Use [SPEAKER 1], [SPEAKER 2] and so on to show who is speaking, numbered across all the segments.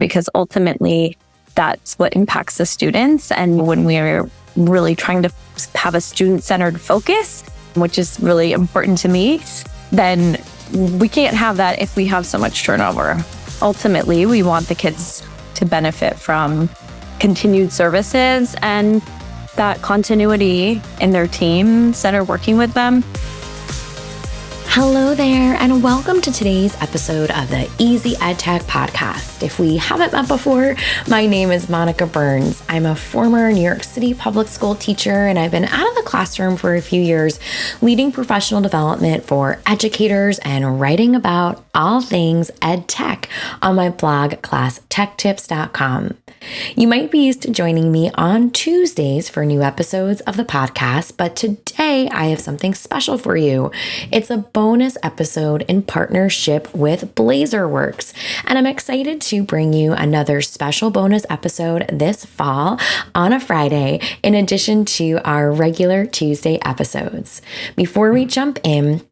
[SPEAKER 1] because ultimately that's what impacts the students. And when we're really trying to have a student-centered focus, which is really important to me, then we can't have that if we have so much turnover. Ultimately, we want the kids to benefit from continued services and that continuity in their teams that are working with them.
[SPEAKER 2] Hello there, and welcome to today's episode of the Easy EdTech podcast. If we haven't met before, my name is Monica Burns. I'm a former New York City public school teacher, and I've been out of the classroom for a few years, leading professional development for educators and writing about all things EdTech on my blog, classtechtips.com. You might be used to joining me on Tuesdays for new episodes of the podcast, but today I have something special for you. It's a bonus episode in partnership with BlazerWorks, and I'm excited to bring you another special bonus episode this fall on a Friday, in addition to our regular Tuesday episodes. Before we jump in,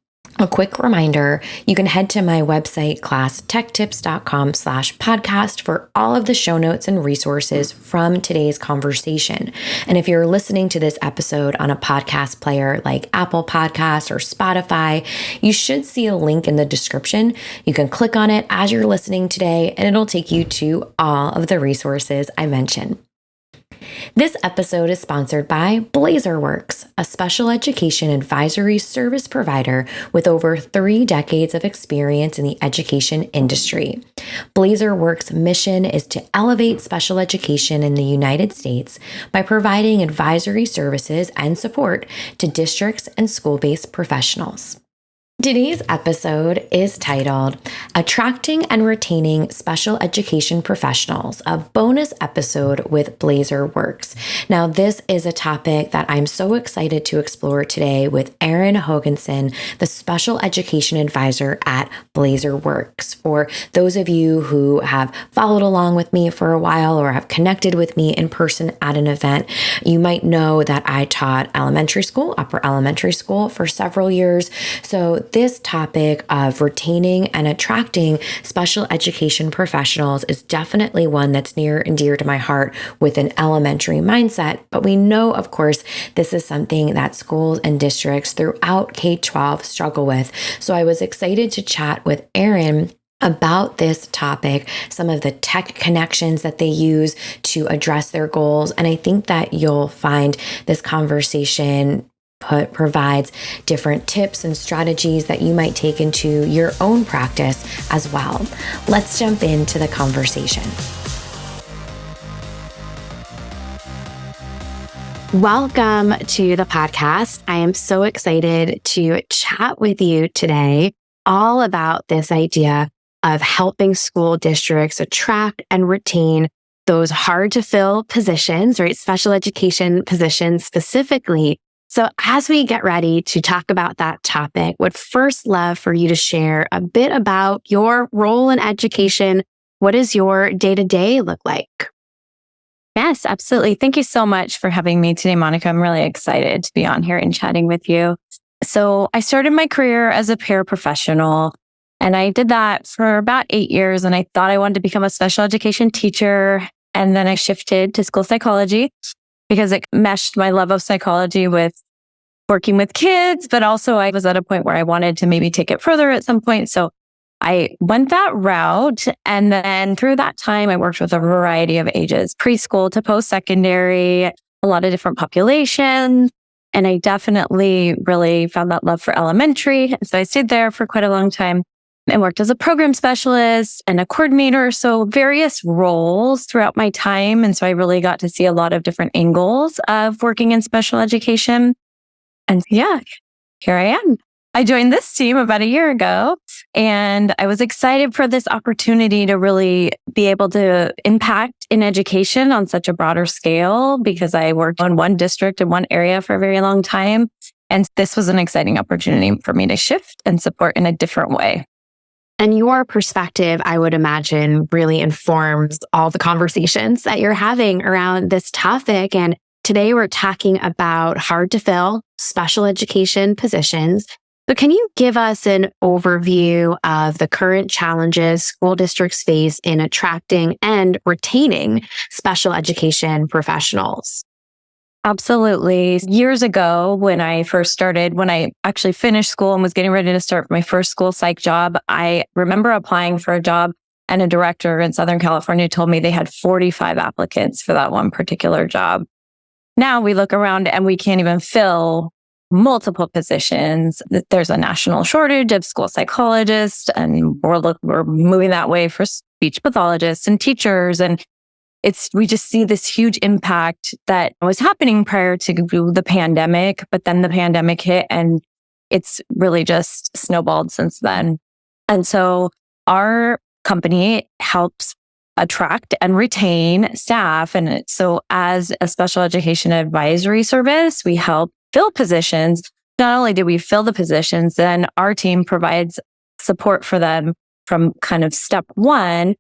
[SPEAKER 2] a quick reminder, you can head to my website, classtechtips.com/podcast for all of the show notes and resources from today's conversation. And if you're listening to this episode on a podcast player like Apple Podcasts or Spotify, you should see a link in the description. You can click on it as you're listening today, and it'll take you to all of the resources I mentioned. This episode is sponsored by BlazerWorks, a special education advisory service provider with over 3 decades of experience in the education industry. BlazerWorks' mission is to elevate special education in the United States by providing advisory services and support to districts and school-based professionals. Today's episode is titled Attracting and Retaining Special Education Professionals, a bonus episode with BlazerWorks. Now, this is a topic that I'm so excited to explore today with Erin Hoganson, the Special Education Advisor at BlazerWorks. For those of you who have followed along with me for a while or have connected with me in person at an event, you might know that I taught elementary school, upper elementary school for several years. So this topic of retaining and attracting special education professionals is definitely one that's near and dear to my heart with an elementary mindset. But we know, of course, this is something that schools and districts throughout K-12 struggle with. So I was excited to chat with Erin about this topic, some of the tech connections that they use to address their goals. And I think that you'll find this conversation provides different tips and strategies that you might take into your own practice as well. Let's jump into the conversation. Welcome to the podcast. I am so excited to chat with you today all about this idea of helping school districts attract and retain those hard to fill positions, right? Special education positions specifically. So as we get ready to talk about that topic, would first love for you to share a bit about your role in education. What does your day-to-day look like?
[SPEAKER 1] Yes, absolutely. Thank you so much for having me today, Monica. I'm really excited to be on here and chatting with you. So I started my career as a paraprofessional, and I did that for about 8 years, and I thought I wanted to become a special education teacher. And then I shifted to school psychology because it meshed my love of psychology with working with kids, but also I was at a point where I wanted to maybe take it further at some point. So I went that route. And then through that time, I worked with a variety of ages, preschool to post-secondary, a lot of different populations. And I definitely really found that love for elementary. And so I stayed there for quite a long time and worked as a program specialist and a coordinator. So various roles throughout my time. And so I really got to see a lot of different angles of working in special education. And yeah, here I am. I joined this team about a year ago, and I was excited for this opportunity to really be able to impact in education on such a broader scale because I worked on one district in one area for a very long time. And this was an exciting opportunity for me to shift and support in a different way.
[SPEAKER 2] And your perspective, I would imagine, really informs all the conversations that you're having around this topic. And today we're talking about hard to fill special education positions.
[SPEAKER 3] So can you give us an overview of the current challenges school districts face in attracting and retaining special education professionals?
[SPEAKER 1] Absolutely. Years ago, when I actually finished school and was getting ready to start my first school psych job, I remember applying for a job, and a director in Southern California told me they had 45 applicants for that one particular job. Now we look around and we can't even fill multiple positions. There's a national shortage of school psychologists, and we're moving that way for speech pathologists and teachers. And we just see this huge impact that was happening prior to the pandemic, but then the pandemic hit and it's really just snowballed since then. And so our company helps attract and retain staff. And so as a special education advisory service, we help fill positions. Not only do we fill the positions, then our team provides support for them from kind of step one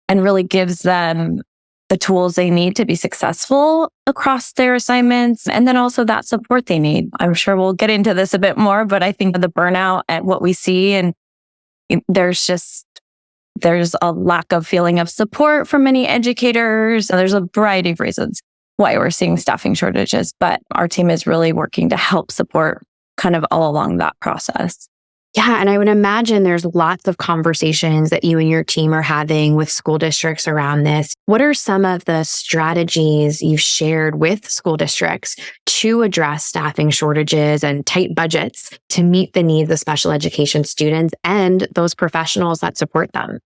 [SPEAKER 1] and really gives them the tools they need to be successful across their assignments. And then also that support they need. I'm sure we'll get into this a bit more, but I think the burnout at what we see, and there's a lack of feeling of support from many educators. And there's a variety of reasons why we're seeing staffing shortages, but our team is really working to help support kind of all along that process.
[SPEAKER 3] Yeah, and I would imagine there's lots of conversations that you and your team are having with school districts around this. What are some of the strategies you've shared with school districts to address staffing shortages and tight budgets to meet the needs of special education students and those professionals that support them?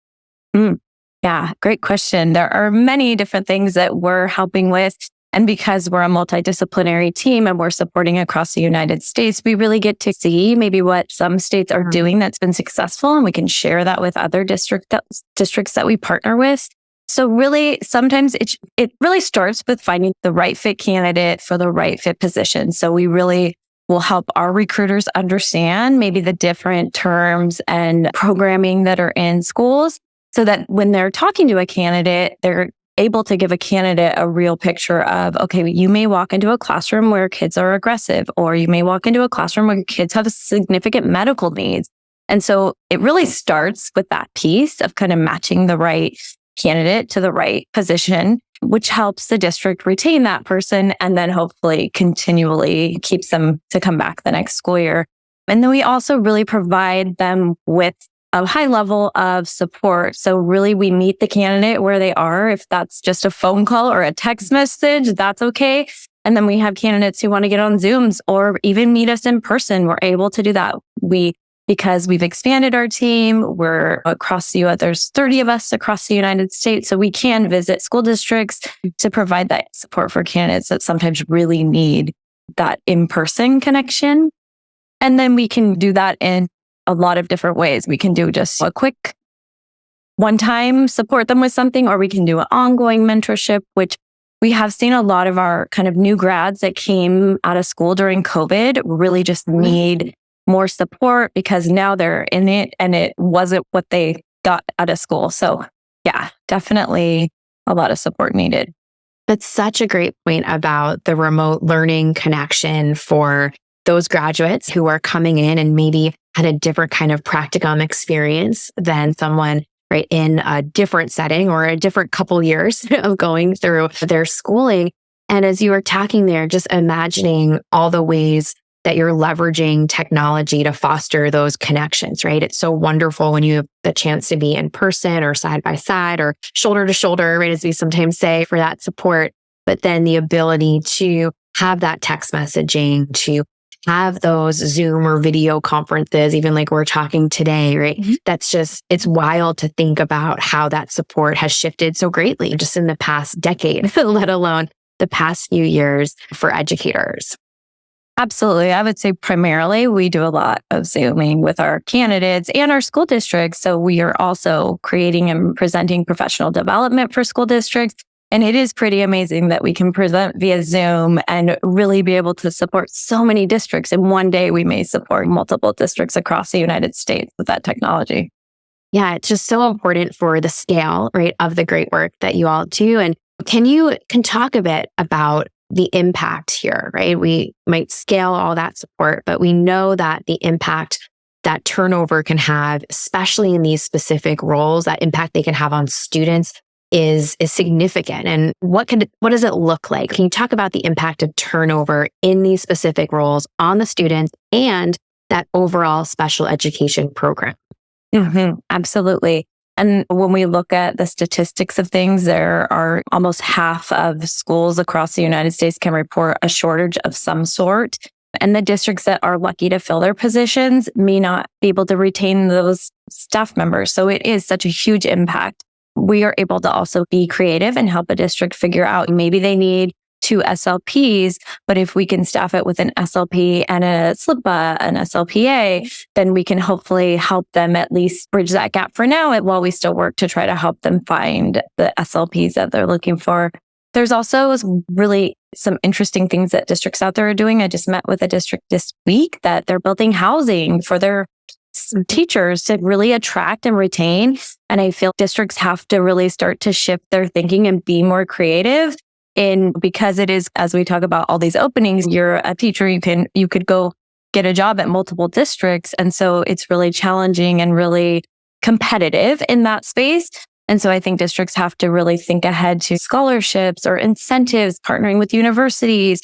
[SPEAKER 1] Yeah, great question. There are many different things that we're helping with. And because we're a multidisciplinary team and we're supporting across the United States, we really get to see maybe what some states are doing that's been successful, and we can share that with other districts that we partner with. So really, sometimes it really starts with finding the right fit candidate for the right fit position. So we really will help our recruiters understand maybe the different terms and programming that are in schools, so that when they're talking to a candidate, they're able to give a candidate a real picture of, okay, you may walk into a classroom where kids are aggressive, or you may walk into a classroom where kids have significant medical needs. And so it really starts with that piece of kind of matching the right candidate to the right position, which helps the district retain that person and then hopefully continually keeps them to come back the next school year. And then we also really provide them with a high level of support. So really we meet the candidate where they are. If that's just a phone call or a text message, that's okay. And then we have candidates who want to get on Zooms or even meet us in person. We're able to do that. Because we've expanded our team, we're across the U.S. There's 30 of us across the United States. So we can visit school districts to provide that support for candidates that sometimes really need that in-person connection. And then we can do that in a lot of different ways. We can do just a quick one-time support them with something, or we can do an ongoing mentorship, which we have seen a lot of our kind of new grads that came out of school during COVID really just need more support because now they're in it and it wasn't what they got out of school. So yeah, definitely a lot of support needed.
[SPEAKER 3] That's such a great point about the remote learning connection for those graduates who are coming in and maybe had a different kind of practicum experience than someone right in a different setting or a different couple years of going through their schooling. And as you were talking there, just imagining all the ways that you're leveraging technology to foster those connections, right? It's so wonderful when you have the chance to be in person or side by side or shoulder to shoulder, right? As we sometimes say, for that support, but then the ability to have that text messaging, to have those Zoom or video conferences, even like we're talking today, right? Mm-hmm. That's just, it's wild to think about how that support has shifted so greatly just in the past decade, let alone the past few years for educators.
[SPEAKER 1] Absolutely. I would say primarily we do a lot of Zooming with our candidates and our school districts. So we are also creating and presenting professional development for school districts. And it is pretty amazing that we can present via Zoom and really be able to support so many districts. And one day we may support multiple districts across the United States with that technology.
[SPEAKER 3] Yeah, it's just so important for the scale, right, of the great work that you all do. And can talk a bit about the impact here, right? We might scale all that support, but we know that the impact that turnover can have, especially in these specific roles, that impact they can have on students is significant. And what does it look like? Can you talk about the impact of turnover in these specific roles on the students and that overall special education program?
[SPEAKER 1] Absolutely. And when we look at the statistics of things, there are almost half of schools across the United States can report a shortage of some sort. And the districts that are lucky to fill their positions may not be able to retain those staff members. So it is such a huge impact. We are able to also be creative and help a district figure out maybe they need 2 SLPs, but if we can staff it with an SLP and a SLPA, an SLPA, then we can hopefully help them at least bridge that gap for now while we still work to try to help them find the SLPs that they're looking for. There's also really some interesting things that districts out there are doing. I just met with a district this week that they're building housing for their teachers to really attract and retain. And I feel districts have to really start to shift their thinking and be more creative because it is, as we talk about all these openings, you're a teacher, you could go get a job at multiple districts. And so it's really challenging and really competitive in that space. And so I think districts have to really think ahead to scholarships or incentives, partnering with universities,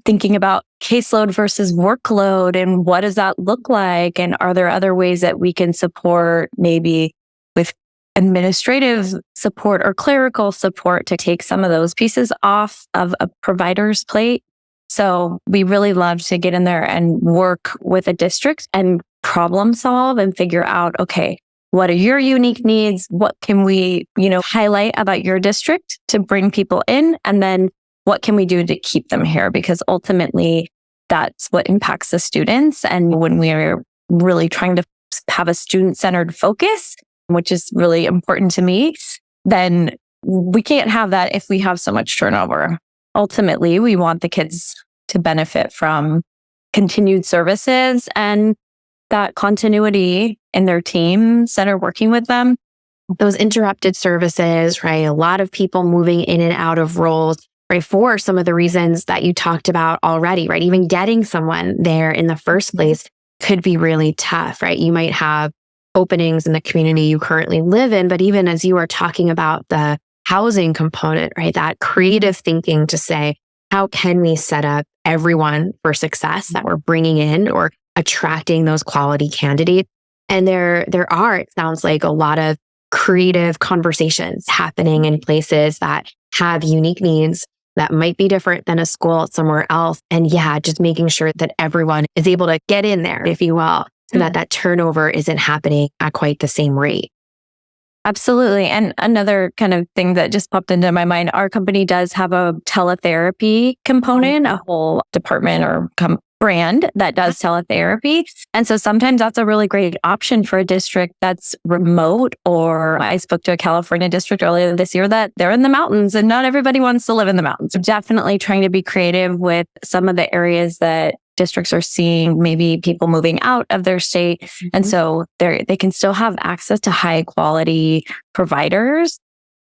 [SPEAKER 1] thinking about caseload versus workload and what does that look like? And are there other ways that we can support maybe with administrative support or clerical support to take some of those pieces off of a provider's plate? So we really love to get in there and work with a district and problem solve and figure out, okay, what are your unique needs? What can we, highlight about your district to bring people in? And then what can we do to keep them here? Because ultimately, that's what impacts the students. And when we are really trying to have a student-centered focus, which is really important to me, then we can't have that if we have so much turnover. Ultimately, we want the kids to benefit from continued services and that continuity in their teams that are working with them.
[SPEAKER 3] Those interrupted services, right? A lot of people moving in and out of roles, right? For some of the reasons that you talked about already, right? Even getting someone there in the first place could be really tough, right? You might have openings in the community you currently live in, but even as you are talking about the housing component, right? That creative thinking to say, how can we set up everyone for success that we're bringing in or attracting those quality candidates? And there are, it sounds like, a lot of creative conversations happening in places that have unique needs that might be different than a school somewhere else. And just making sure that everyone is able to get in there, if you will, so that turnover isn't happening at quite the same rate.
[SPEAKER 1] Absolutely. And another kind of thing that just popped into my mind, our company does have a teletherapy component, a whole department or brand that does teletherapy. And so sometimes that's a really great option for a district that's remote. Or I spoke to a California district earlier this year that they're in the mountains and not everybody wants to live in the mountains. So definitely trying to be creative with some of the areas that districts are seeing maybe people moving out of their state. And so they can still have access to high quality providers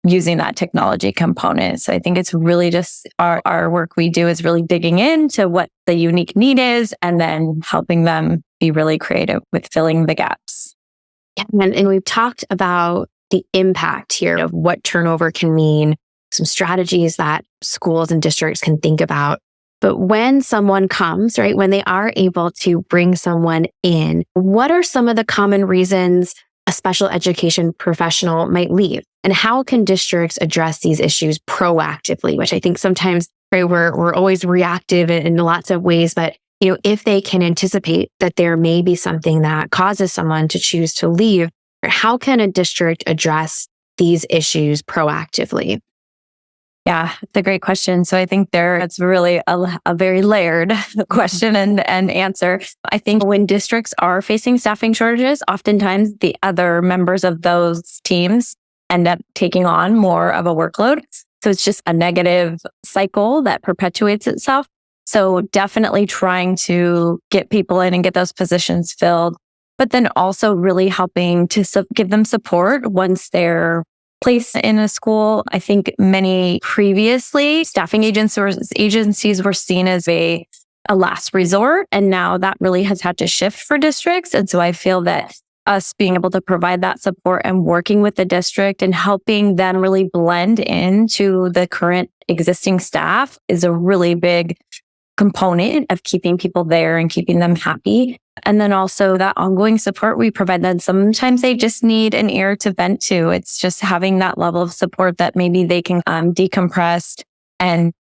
[SPEAKER 1] using that technology component. So I think it's really just our work we do is really digging into what the unique need is and then helping them be really creative with filling the gaps.
[SPEAKER 3] And we've talked about the impact here of what turnover can mean, some strategies that schools and districts can think about. But when someone comes, right, when they are able to bring someone in, what are some of the common reasons a special education professional might leave? And how can districts address these issues proactively, which I think sometimes, right, we're always reactive in lots of ways, but if they can anticipate that there may be something that causes someone to choose to leave, how can a district address these issues proactively?
[SPEAKER 1] Yeah, it's a great question. So I think it's really a very layered question and answer. I think when districts are facing staffing shortages, oftentimes the other members of those teams end up taking on more of a workload. So it's just a negative cycle that perpetuates itself. So definitely trying to get people in and get those positions filled, but then also really helping to give them support once they're place in a school. I think many previously staffing agencies were seen as a last resort. And now that really has had to shift for districts. And so I feel that us being able to provide that support and working with the district and helping them really blend into the current existing staff is a really big component of keeping people there and keeping them happy. And then also that ongoing support we provide them. Sometimes they just need an ear to vent to. It's just having that level of support that maybe they can decompress, and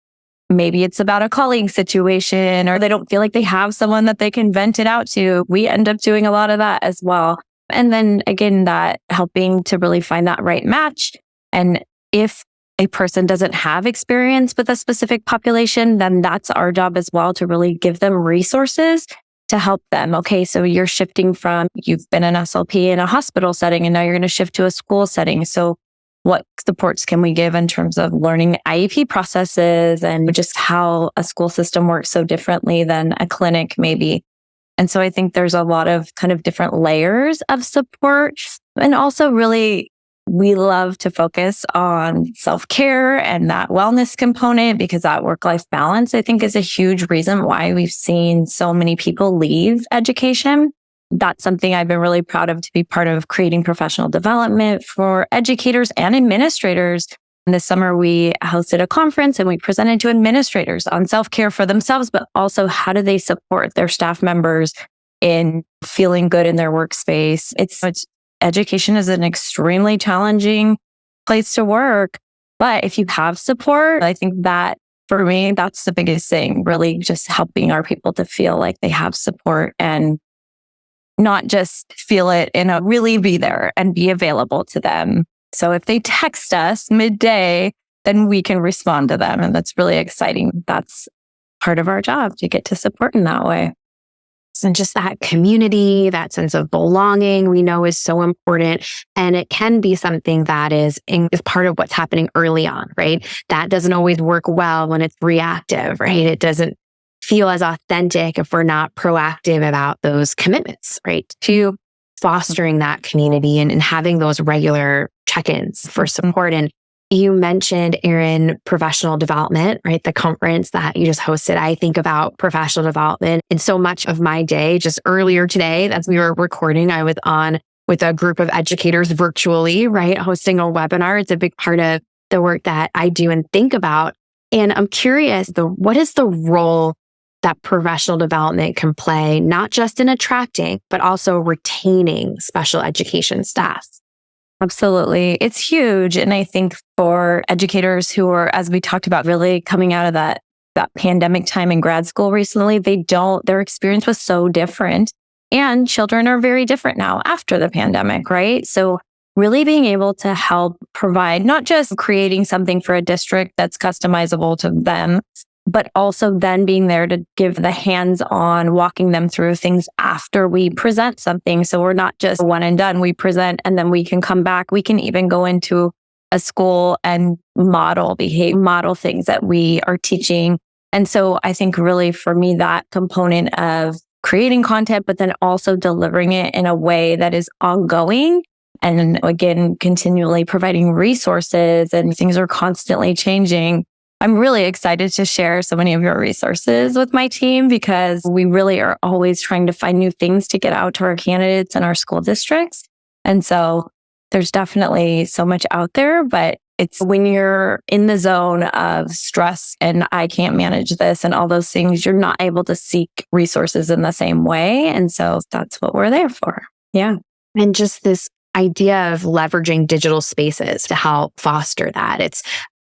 [SPEAKER 1] maybe it's about a colleague situation, or they don't feel like they have someone that they can vent it out to. We end up doing a lot of that as well. And then again, that helping to really find that right match. And if a person doesn't have experience with a specific population, then that's our job as well, to really give them resources to help them. Okay, so you're shifting from, you've been an SLP in a hospital setting, and now you're going to shift to a school setting. So what supports can we give in terms of learning IEP processes and just how a school system works so differently than a clinic maybe? And so I think there's a lot of kind of different layers of support. And also really, we love to focus on self-care and that wellness component, because that work-life balance, I think, is a huge reason why we've seen so many people leave education. That's something I've been really proud of, to be part of creating professional development for educators and administrators. And this summer, we hosted a conference and we presented to administrators on self-care for themselves, but also how do they support their staff members in feeling good in their workspace. Education is an extremely challenging place to work, but if you have support, I think that for me, that's the biggest thing, really just helping our people to feel like they have support and not just feel it really be there and be available to them. So if they text us midday, then we can respond to them. And that's really exciting. That's part of our job, to get to support in that way.
[SPEAKER 3] And just that community, that sense of belonging, we know is so important. And it can be something that is part of what's happening early on, right? That doesn't always work well when it's reactive, right? It doesn't feel as authentic if we're not proactive about those commitments, right? To fostering that community and having those regular check-ins for support. And you mentioned, Erin, professional development, right? The conference that you just hosted. I think about professional development and so much of my day. Just earlier today, as we were recording, I was on with a group of educators virtually, right? Hosting a webinar. It's a big part of the work that I do and think about. And I'm curious, what is the role that professional development can play, not just in attracting, but also retaining special education staff?
[SPEAKER 1] Absolutely. It's huge. And I think for educators who are, as we talked about, really coming out of that pandemic time in grad school recently, their experience was so different. And children are very different now after the pandemic, right? So really being able to help provide, not just creating something for a district that's customizable to them, but also then being there to give the hands-on, walking them through things after we present something. So we're not just one and done. We present and then we can come back. We can even go into a school and model things that we are teaching. And so I think really for me, that component of creating content, but then also delivering it in a way that is ongoing. And again, continually providing resources, and things are constantly changing. I'm really excited to share so many of your resources with my team, because we really are always trying to find new things to get out to our candidates and our school districts. And so there's definitely so much out there, but it's when you're in the zone of stress and I can't manage this and all those things, you're not able to seek resources in the same way. And so that's what we're there for. Yeah.
[SPEAKER 3] And just this idea of leveraging digital spaces to help foster that. It's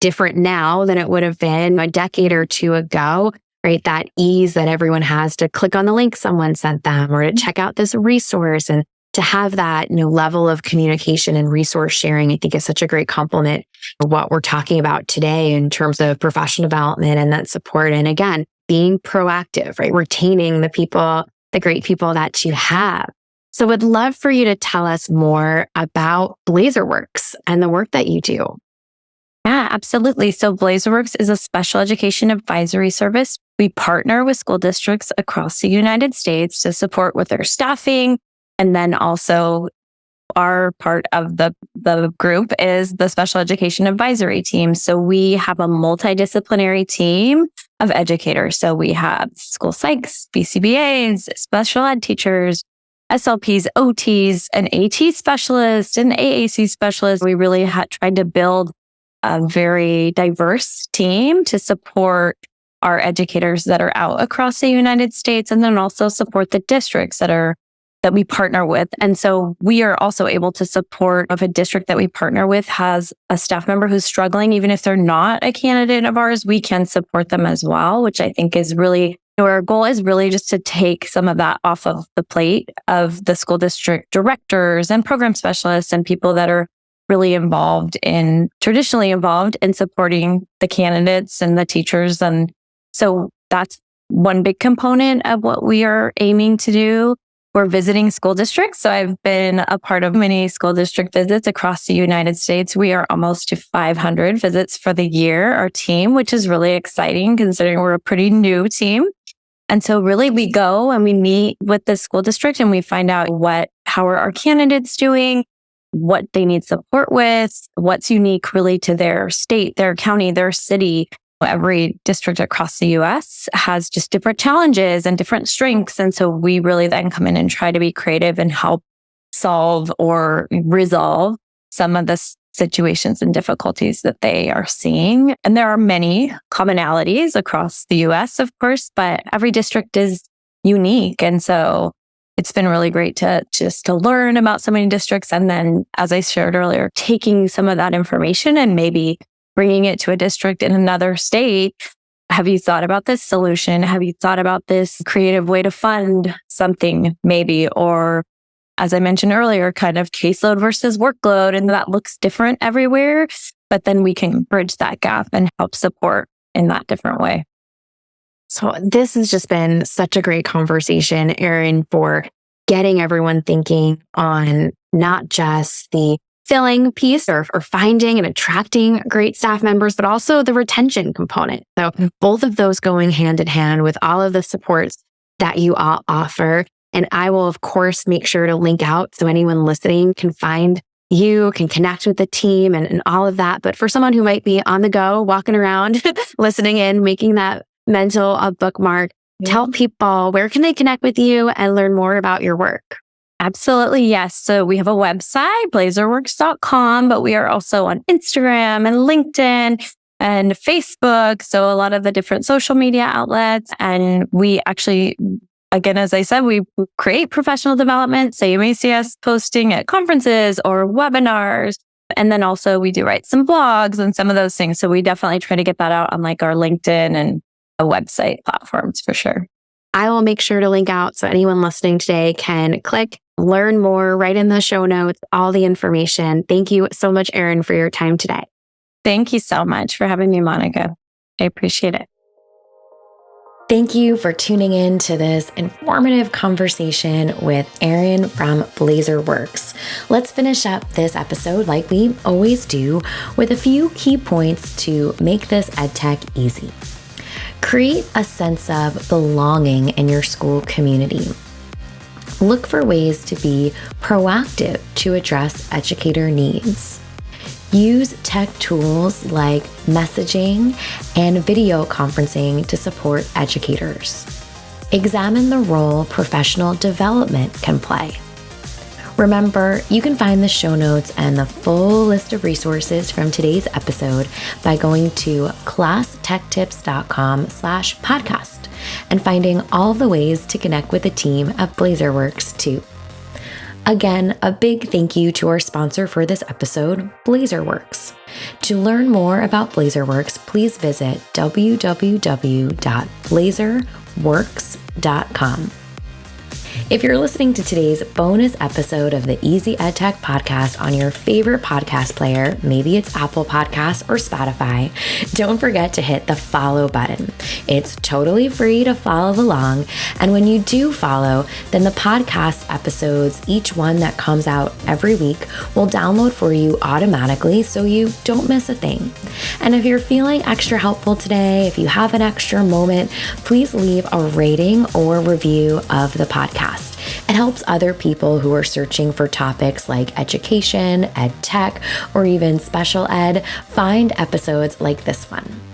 [SPEAKER 3] different now than it would have been a decade or two ago, right? That ease that everyone has to click on the link someone sent them or to check out this resource, and to have that, level of communication and resource sharing, I think is such a great complement for what we're talking about today in terms of professional development and that support. And again, being proactive, right? Retaining the great people that you have. So would love for you to tell us more about BlazerWorks and the work that you do.
[SPEAKER 1] Yeah, absolutely. So BlazerWorks is a special education advisory service. We partner with school districts across the United States to support with their staffing, and then also Our part of the group is the special education advisory team. So we have a multidisciplinary team of educators. So we have school psychs, BCBAs, special ed teachers, SLPs, OTs, an AT specialist, an AAC specialist. We really tried to build a very diverse team to support our educators that are out across the United States, and then also support the districts that we partner with. And so we are also able to support if a district that we partner with has a staff member who's struggling, even if they're not a candidate of ours, we can support them as well, which I think is really, our goal is really just to take some of that off of the plate of the school district directors and program specialists and people that are really traditionally involved in supporting the candidates and the teachers. And so that's one big component of what we are aiming to do. We're visiting school districts. So I've been a part of many school district visits across the United States. We are almost to 500 visits for the year, our team, which is really exciting considering we're a pretty new team. And so really we go and we meet with the school district and we find out how are our candidates doing, what they need support with, what's unique really to their state, their county, their city. Every district across the US has just different challenges and different strengths. And so we really then come in and try to be creative and help solve or resolve some of the situations and difficulties that they are seeing. And there are many commonalities across the US, of course, but every district is unique. And so it's been really great to learn about so many districts. And then, as I shared earlier, taking some of that information and maybe bringing it to a district in another state. Have you thought about this solution? Have you thought about this creative way to fund something maybe? Or as I mentioned earlier, kind of caseload versus workload, and that looks different everywhere, but then we can bridge that gap and help support in that different way.
[SPEAKER 3] So this has just been such a great conversation, Erin, for getting everyone thinking on not just the filling piece or finding and attracting great staff members, but also the retention component. So both of those going hand in hand with all of the supports that you all offer. And I will, of course, make sure to link out so anyone listening can find you, can connect with the team and all of that. But for someone who might be on the go, walking around, listening in, making that mental bookmark, tell people where can they connect with you and learn more about your work?
[SPEAKER 1] Absolutely. Yes. So we have a website, BlazerWorks.com, but we are also on Instagram and LinkedIn and Facebook. So a lot of the different social media outlets. And we actually, again, as I said, we create professional development. So you may see us posting at conferences or webinars. And then also we do write some blogs and some of those things. So we definitely try to get that out on like our LinkedIn and website platforms for sure.
[SPEAKER 3] I will make sure to link out so anyone listening today can click, learn more, right in the show notes, all the information. Thank you so much, Erin, for your time today.
[SPEAKER 1] Thank you so much for having me, Monica. I appreciate it.
[SPEAKER 2] Thank you for tuning in to this informative conversation with Erin from BlazerWorks. Let's finish up this episode like we always do with a few key points to make this EdTech easy. Create a sense of belonging in your school community. Look for ways to be proactive to address educator needs. Use tech tools like messaging and video conferencing to support educators. Examine the role professional development can play. Remember, you can find the show notes and the full list of resources from today's episode by going to classtechtips.com/podcast and finding all the ways to connect with the team at BlazerWorks too. Again, a big thank you to our sponsor for this episode, BlazerWorks. To learn more about BlazerWorks, please visit www.blazerworks.com. If you're listening to today's bonus episode of the Easy EdTech podcast on your favorite podcast player, maybe it's Apple Podcasts or Spotify, don't forget to hit the follow button. It's totally free to follow along. And when you do follow, then the podcast episodes, each one that comes out every week, will download for you automatically so you don't miss a thing. And if you're feeling extra helpful today, if you have an extra moment, please leave a rating or review of the podcast. It helps other people who are searching for topics like education, ed tech, or even special ed find episodes like this one.